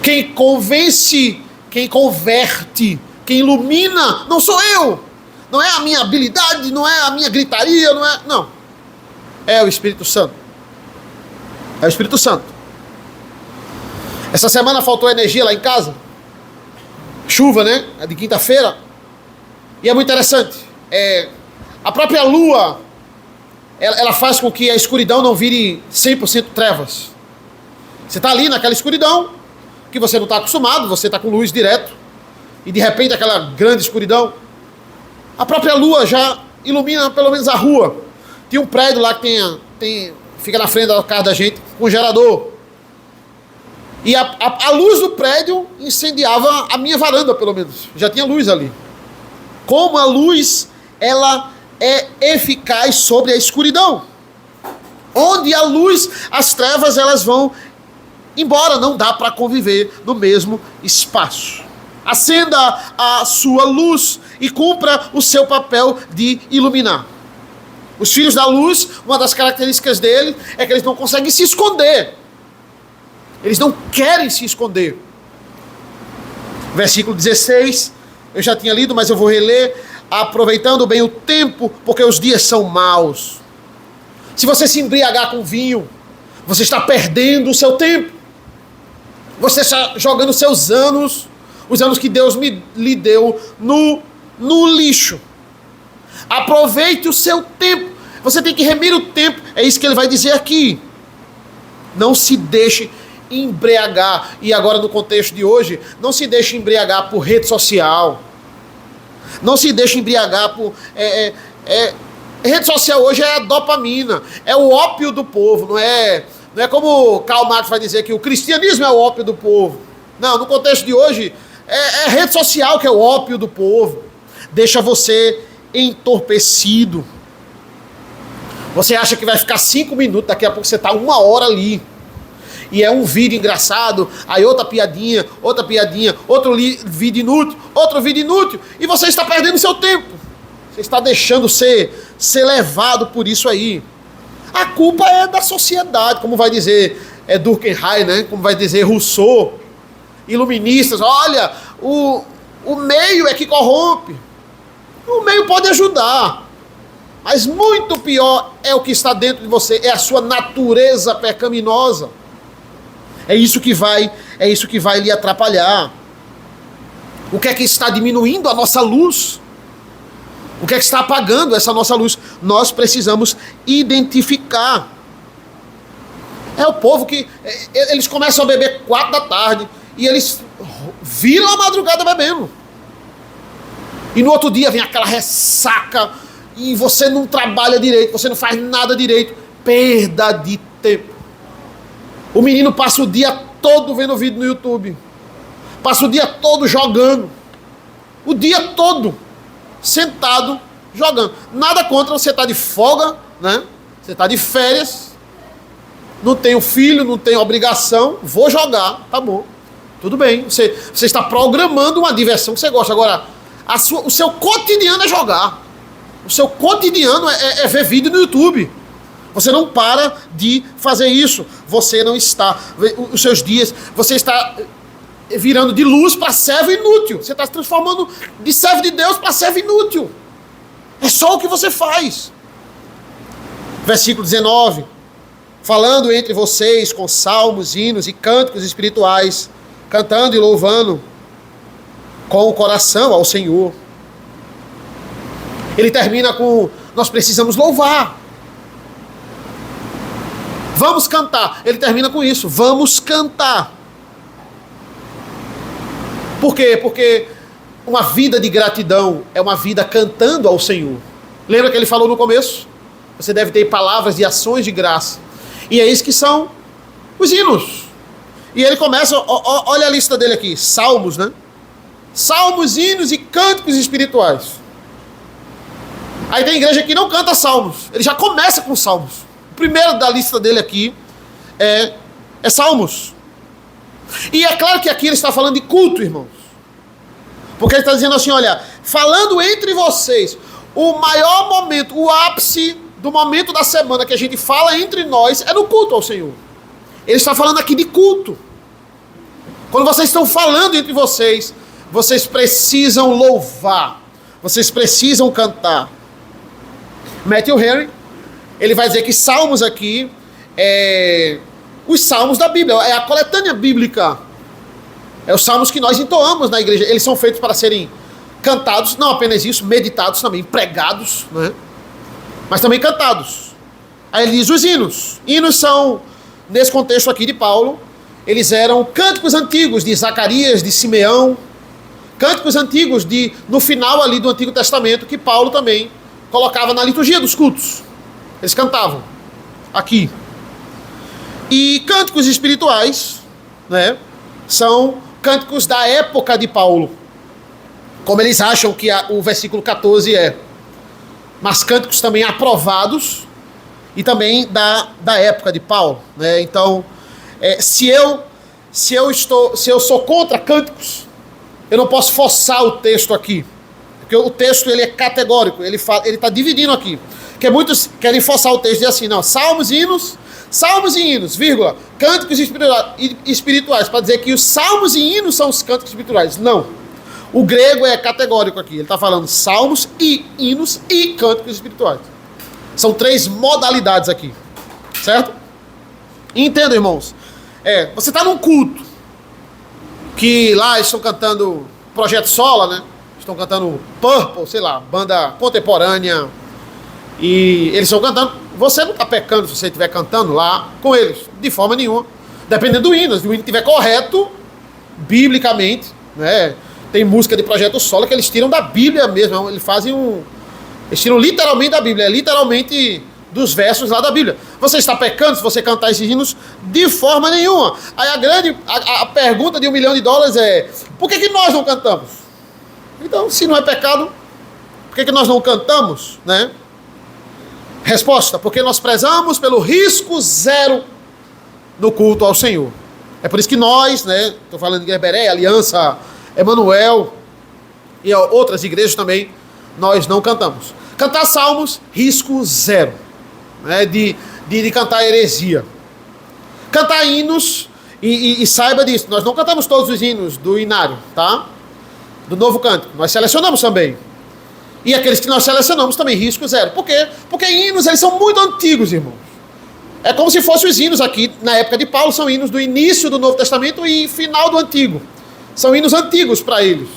Quem convence, quem converte, quem ilumina, não sou eu. Não é a minha habilidade, não é a minha gritaria, não. É o Espírito Santo. É o Espírito Santo. Essa semana faltou energia lá em casa. Chuva, né? É de quinta-feira. E é muito interessante. A própria lua, ela faz com que a escuridão não vire 100% trevas. Você está ali naquela escuridão, que você não está acostumado, você está com luz direto, e de repente aquela grande escuridão. A própria lua já ilumina pelo menos a rua. Tinha um prédio lá que fica na frente da casa da gente, com um gerador. E a luz do prédio incendiava a minha varanda, pelo menos. Já tinha luz ali. Como a luz, ela é eficaz sobre a escuridão. Onde a luz, as trevas, elas vão embora. Não dá para conviver no mesmo espaço. Acenda a sua luz e cumpra o seu papel de iluminar. Os filhos da luz, uma das características deles é que eles não conseguem se esconder. Eles não querem se esconder. Versículo 16, eu já tinha lido, mas eu vou reler. Aproveitando bem o tempo, porque os dias são maus. Se você se embriagar com vinho, você está perdendo o seu tempo. Você está jogando seus anos, os anos que Deus lhe deu, no lixo. Aproveite o seu tempo. Você tem que remir o tempo. É isso que ele vai dizer aqui. Não se deixe embriagar. E agora no contexto de hoje, não se deixe embriagar por rede social. Não se deixe embriagar por... rede social hoje é a dopamina. É o ópio do povo. Não é como Karl Marx vai dizer que o cristianismo é o ópio do povo. Não, no contexto de hoje, é rede social que é o ópio do povo. Deixa você entorpecido. Você acha que vai ficar 5 minutos, daqui a pouco você está 1 hora ali. E é um vídeo engraçado, aí outra piadinha, outro vídeo inútil, e você está perdendo seu tempo. Você está deixando ser levado por isso aí. A culpa é da sociedade, como vai dizer Durkheim, né? Como vai dizer Rousseau, iluministas. Olha, o meio é que corrompe. O meio pode ajudar, mas muito pior é o que está dentro de você, é a sua natureza pecaminosa. É isso que vai lhe atrapalhar. O que é que está diminuindo a nossa luz? O que é que está apagando essa nossa luz? Nós precisamos identificar. É o povo que eles começam a beber 4 da tarde e eles viram a madrugada bebendo. E no outro dia vem aquela ressaca e você não trabalha direito, você não faz nada direito. Perda de tempo. O menino passa o dia todo vendo vídeo no YouTube. Passa o dia todo jogando. O dia todo sentado jogando. Nada contra você estar de folga, né? Você está de férias. Não tenho filho, não tenho obrigação. Vou jogar, tá bom. Tudo bem. Você está programando uma diversão que você gosta. Agora, o seu cotidiano é jogar. O seu cotidiano é ver vídeo no YouTube. Você não para de fazer isso. Você não está... Os seus dias... Você está virando de luz para servo inútil. Você está se transformando de servo de Deus para servo inútil. É só o que você faz. Versículo 19. Falando entre vocês com salmos, hinos e cânticos espirituais, cantando e louvando com o coração ao Senhor. Ele termina com: nós precisamos louvar. Vamos cantar. Ele termina com isso. Vamos cantar. Por quê? Porque uma vida de gratidão é uma vida cantando ao Senhor. Lembra que ele falou no começo? Você deve ter palavras de ações de graça. E é isso que são os hinos. E ele começa, olha a lista dele aqui. Salmos, né? Salmos, hinos e cânticos espirituais. Aí tem igreja que não canta salmos. Ele já começa com salmos. O primeiro da lista dele aqui é salmos. E é claro que aqui ele está falando de culto, irmãos. Porque ele está dizendo assim, olha, falando entre vocês, o maior momento, o ápice do momento da semana que a gente fala entre nós é no culto ao Senhor. Ele está falando aqui de culto. Quando vocês estão falando entre vocês, vocês precisam louvar. Vocês precisam cantar. Matthew Henry, ele vai dizer que salmos aqui é os salmos da Bíblia, é a coletânea bíblica. É os salmos que nós entoamos na igreja. Eles são feitos para serem cantados, não apenas isso, meditados também, pregados, né? Mas também cantados. Aí ele diz os hinos. Hinos são, nesse contexto aqui de Paulo, eles eram cânticos antigos de Zacarias, de Simeão, cânticos antigos no final ali do Antigo Testamento, que Paulo também colocava na liturgia dos cultos. Eles cantavam aqui. E cânticos espirituais, né, são cânticos da época de Paulo, como eles acham que o versículo 14 é. Mas cânticos também aprovados e também da época de Paulo, né? Então, se eu sou contra cânticos, eu não posso forçar o texto aqui, porque o texto ele é categórico, ele está dividindo aqui, porque muitos querem forçar o texto e dizer assim, não, salmos e hinos, vírgula, cânticos espirituais, para dizer que os salmos e hinos são os cânticos espirituais. Não, o grego é categórico aqui, ele está falando salmos e hinos e cânticos espirituais. São 3 modalidades aqui, certo? Entenda, irmãos, você está num culto, que lá estão cantando Projeto Sola, né? Estão cantando Purple, sei lá, banda contemporânea, e eles estão cantando. Você não está pecando se você estiver cantando lá com eles, de forma nenhuma. Dependendo do hino, se o hino estiver correto, biblicamente, né? Tem música de Projeto Sola que eles tiram da Bíblia mesmo, eles tiram literalmente da Bíblia, literalmente dos versos lá da Bíblia. Você está pecando se você cantar esses hinos? De forma nenhuma. Aí a pergunta de $1 milhão é: por que nós não cantamos? Então, se não é pecado, por que nós não cantamos, né? Resposta: porque nós prezamos pelo risco zero no culto ao Senhor. É por isso que nós, né, estou falando de Guerberé, Aliança, Emanuel e outras igrejas também, nós não cantamos. Cantar salmos, risco zero, né, de cantar heresia. Cantar hinos, e saiba disso, nós não cantamos todos os hinos do Inário, tá? Do Novo Cântico, nós selecionamos também. E aqueles que nós selecionamos também, risco zero. Por quê? Porque hinos, eles são muito antigos, irmãos. É como se fossem os hinos aqui, na época de Paulo, são hinos do início do Novo Testamento e final do Antigo. São hinos antigos para eles.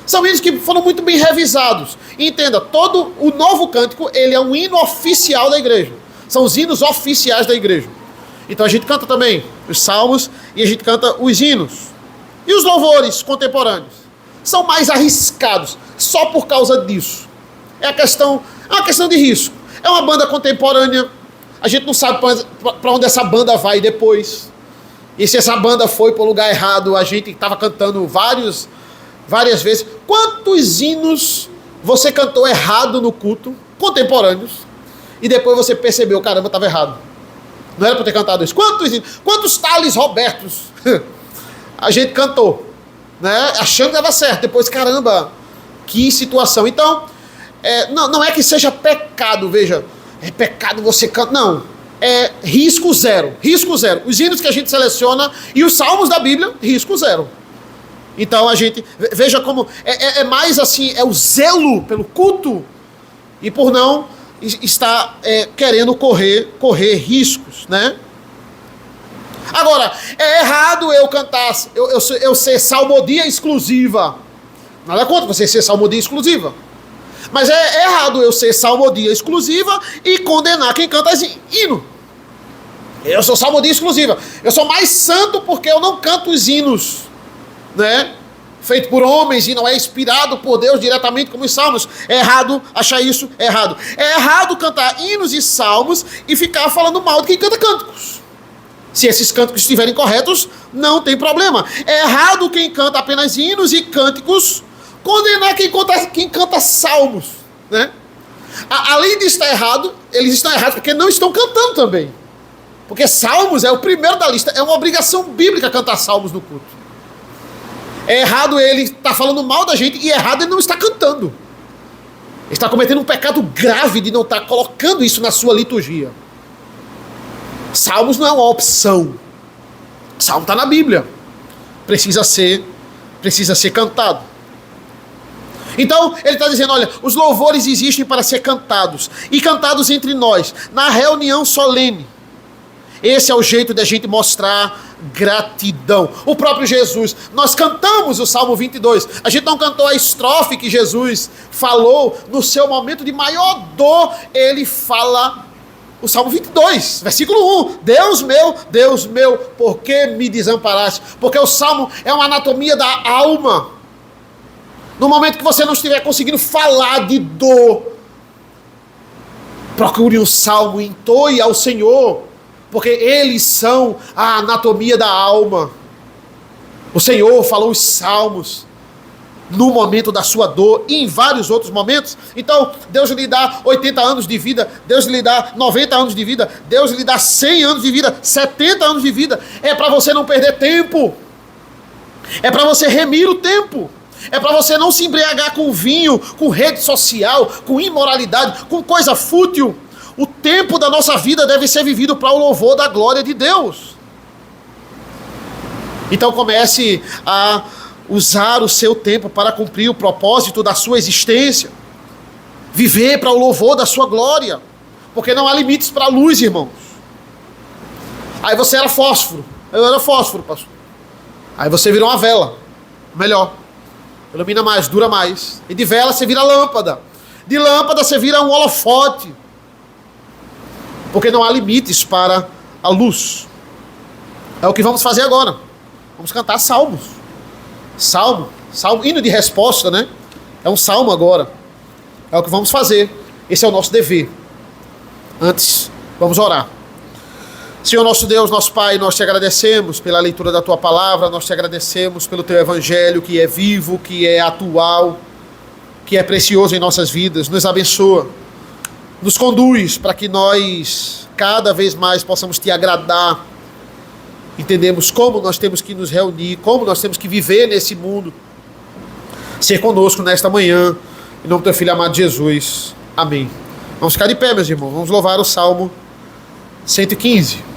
São hinos que foram muito bem revisados. E entenda, todo o Novo Cântico, ele é um hino oficial da igreja. São os hinos oficiais da igreja. Então a gente canta também os salmos e a gente canta os hinos. E os louvores contemporâneos são mais arriscados, só por causa disso. É uma questão de risco. É uma banda contemporânea, a gente não sabe para onde essa banda vai depois. E se essa banda foi para o lugar errado, a gente estava cantando várias vezes. Quantos hinos você cantou errado no culto, contemporâneos, e depois você percebeu, caramba, estava errado. Não era para ter cantado isso. Quantos Thales Robertos a gente cantou, né, achando que estava certo. Depois, caramba, que situação. Então, não é que seja pecado, veja, é pecado você cantar, não, é risco zero, os hinos que a gente seleciona e os salmos da Bíblia, risco zero. Então a gente, veja como, é mais assim, é o zelo pelo culto e por não estar querendo correr riscos, né? Agora, é errado eu cantar, eu ser salmodia exclusiva, nada contra você ser salmodia exclusiva. Mas é errado eu ser salmodia exclusiva e condenar quem canta hino. Eu sou salmodia exclusiva. Eu sou mais santo porque eu não canto os hinos, né, feito por homens e não é inspirado por Deus diretamente como os salmos. É errado achar isso, é errado. É errado cantar hinos e salmos e ficar falando mal de quem canta cânticos. Se esses cânticos estiverem corretos, não tem problema. É errado quem canta apenas hinos e cânticos condenar quem canta salmos, né? Além de estar errado, eles estão errados porque não estão cantando também. Porque salmos é o primeiro da lista, é uma obrigação bíblica cantar salmos no culto. É errado ele estar falando mal da gente e errado ele não estar cantando. Ele está cometendo um pecado grave de não estar colocando isso na sua liturgia. Salmos não é uma opção. Salmo está na Bíblia. Precisa ser cantado. Então, ele está dizendo, olha, os louvores existem para ser cantados, e cantados entre nós, na reunião solene. Esse é o jeito de a gente mostrar gratidão. O próprio Jesus, nós cantamos o Salmo 22, a gente não cantou a estrofe que Jesus falou no seu momento de maior dor, ele fala o Salmo 22, versículo 1. Deus meu, por que me desamparaste? Porque o Salmo é uma anatomia da alma. No momento que você não estiver conseguindo falar de dor, procure um Salmo e entoe ao Senhor, porque eles são a anatomia da alma. O Senhor falou os Salmos no momento da sua dor e em vários outros momentos. Então, Deus lhe dá 80 anos de vida, Deus lhe dá 90 anos de vida, Deus lhe dá 100 anos de vida, 70 anos de vida. É para você não perder tempo. É para você remir o tempo. É para você não se embriagar com vinho, com rede social, com imoralidade, com coisa fútil. O tempo da nossa vida deve ser vivido para o louvor da glória de Deus. Então comece a usar o seu tempo para cumprir o propósito da sua existência. Viver para o louvor da sua glória. Porque não há limites para a luz, irmãos. Aí você era fósforo. Eu era fósforo, pastor. Aí você virou uma vela. Melhor. Ilumina mais, dura mais. E de vela você vira lâmpada. De lâmpada você vira um holofote. Porque não há limites para a luz. É o que vamos fazer agora. Vamos cantar salmos. Salmo, hino de resposta, né? É um salmo agora. É o que vamos fazer. Esse é o nosso dever. Antes, vamos orar. Senhor nosso Deus, nosso Pai, nós te agradecemos pela leitura da Tua Palavra, nós te agradecemos pelo Teu Evangelho, que é vivo, que é atual, que é precioso em nossas vidas. Nos abençoa, nos conduz para que nós cada vez mais possamos Te agradar. Entendemos como nós temos que nos reunir, como nós temos que viver nesse mundo. Ser conosco nesta manhã, em nome do Teu Filho amado Jesus. Amém. Vamos ficar de pé, meus irmãos, vamos louvar o Salmo 115.